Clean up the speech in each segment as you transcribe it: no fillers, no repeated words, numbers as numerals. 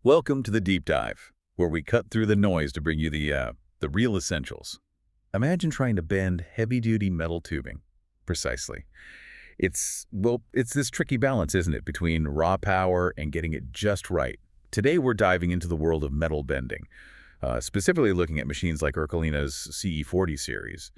Welcome to the Deep Dive, where we cut through the noise to bring you the real essentials. Imagine trying to bend heavy-duty metal tubing. Precisely. It's this tricky balance, isn't it, between raw power and getting it just right. Today, we're diving into the world of metal bending, specifically looking at machines like Ercolina's CE40 series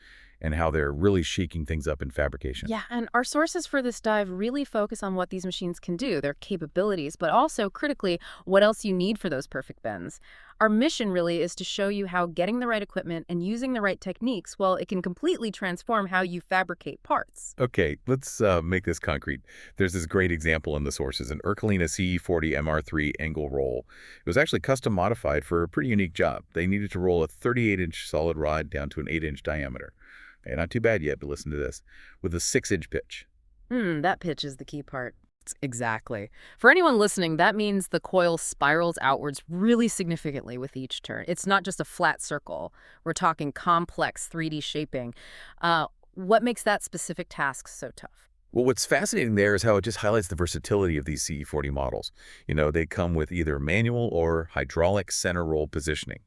and how they're really shaking things up in fabrication. Yeah, and our sources for this dive really focus on what these machines can do, their capabilities, but also, critically, what else you need for those perfect bends. Our mission really is to show you how getting the right equipment and using the right techniques, well, it can completely transform how you fabricate parts. Okay, let's make this concrete. There's this great example in the sources, an Ercolina CE40 MR3 angle roll. It was actually custom modified for a pretty unique job. They needed to roll a 38-inch solid rod down to an 8-inch diameter. Okay, not too bad yet, but listen to this, with a 6-inch pitch. That pitch is the key part. Exactly. For anyone listening, that means the coil spirals outwards really significantly with each turn. It's not just a flat circle. We're talking complex 3D shaping. What makes that specific task so tough? Well, what's fascinating there is how it just highlights the versatility of these CE40 models. They come with either manual or hydraulic center roll positioning.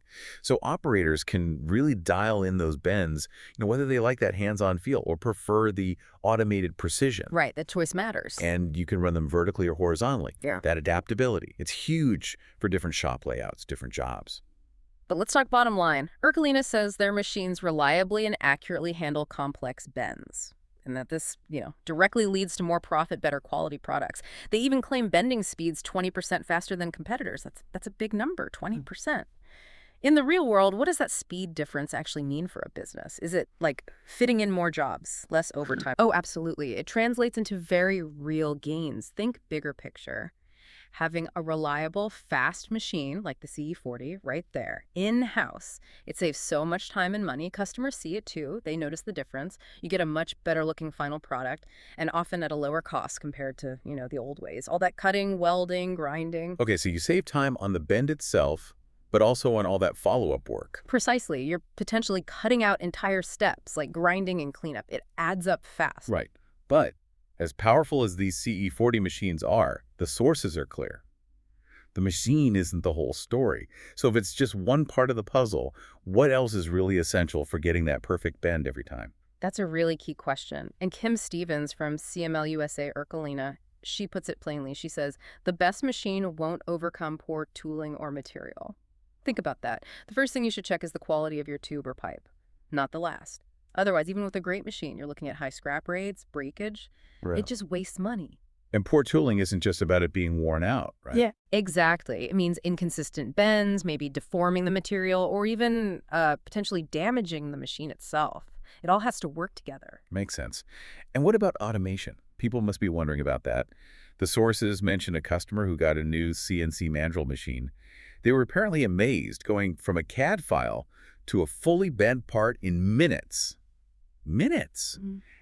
So operators can really dial in those bends, whether they like that hands-on feel or prefer the automated precision. Right, that choice matters. And you can run them vertically or horizontally. Yeah. That adaptability, it's huge for different shop layouts, different jobs. But let's talk bottom line. Ercolina says their machines reliably and accurately handle complex bends, and that this, directly leads to more profit, better quality products. They even claim bending speeds 20% faster than competitors. That's a big number, 20%. In the real world, what does that speed difference actually mean for a business? Is it like fitting in more jobs, less overtime? Oh, absolutely. It translates into very real gains. Think bigger picture. Having a reliable, fast machine like the CE40 right there, in-house, it saves so much time and money. Customers see it too. They notice the difference. You get a much better looking final product, and often at a lower cost compared to, the old ways. All that cutting, welding, grinding. Okay, so you save time on the bend itself, but also on all that follow-up work. Precisely. You're potentially cutting out entire steps like grinding and cleanup. It adds up fast. Right. But as powerful as these CE40 machines are, the sources are clear. The machine isn't the whole story. So if it's just one part of the puzzle, what else is really essential for getting that perfect bend every time? That's a really key question. And Kim Stevens from CML USA Ercolina, she puts it plainly. She says, the best machine won't overcome poor tooling or material. Think about that. The first thing you should check is the quality of your tube or pipe, not the last. Otherwise, even with a great machine, you're looking at high scrap rates, breakage. Right. It just wastes money. And poor tooling isn't just about it being worn out, right? Yeah, exactly. It means inconsistent bends, maybe deforming the material, or even potentially damaging the machine itself. It all has to work together. Makes sense. And what about automation? People must be wondering about that. The sources mention a customer who got a new CNC mandrel machine. They were apparently amazed, going from a CAD file to a fully bent part in minutes. Minutes!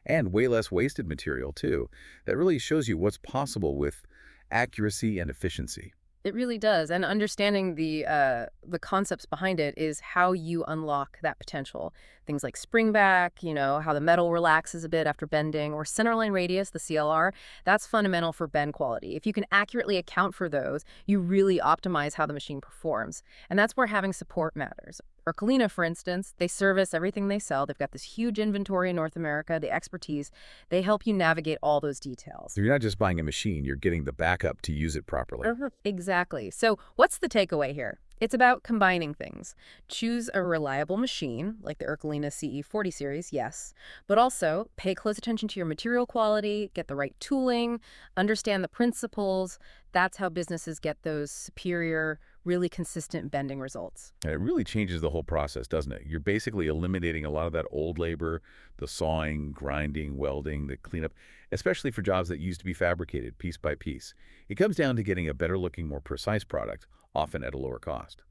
And way less wasted material, too. That really shows you what's possible with accuracy and efficiency. It really does. And understanding the concepts behind it is how you unlock that potential. Things like spring back, how the metal relaxes a bit after bending, or centerline radius, the CLR, that's fundamental for bend quality. If you can accurately account for those, you really optimize how the machine performs. And that's where having support matters. Ercolina, for instance, they service everything they sell. They've got this huge inventory in North America, the expertise. They help you navigate all those details. So you're not just buying a machine, you're getting the backup to use it properly. Exactly. So what's the takeaway here? It's about combining things. Choose a reliable machine, like the Ercolina CE40 series, yes, but also pay close attention to your material quality, get the right tooling, understand the principles. That's how businesses get those superior, really consistent bending results. And it really changes the whole process, doesn't it? You're basically eliminating a lot of that old labor, the sawing, grinding, welding, the cleanup, especially for jobs that used to be fabricated piece by piece. It comes down to getting a better looking, more precise product, often at a lower cost.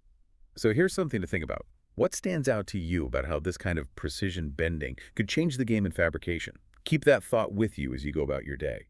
So here's something to think about. What stands out to you about how this kind of precision bending could change the game in fabrication? Keep that thought with you as you go about your day.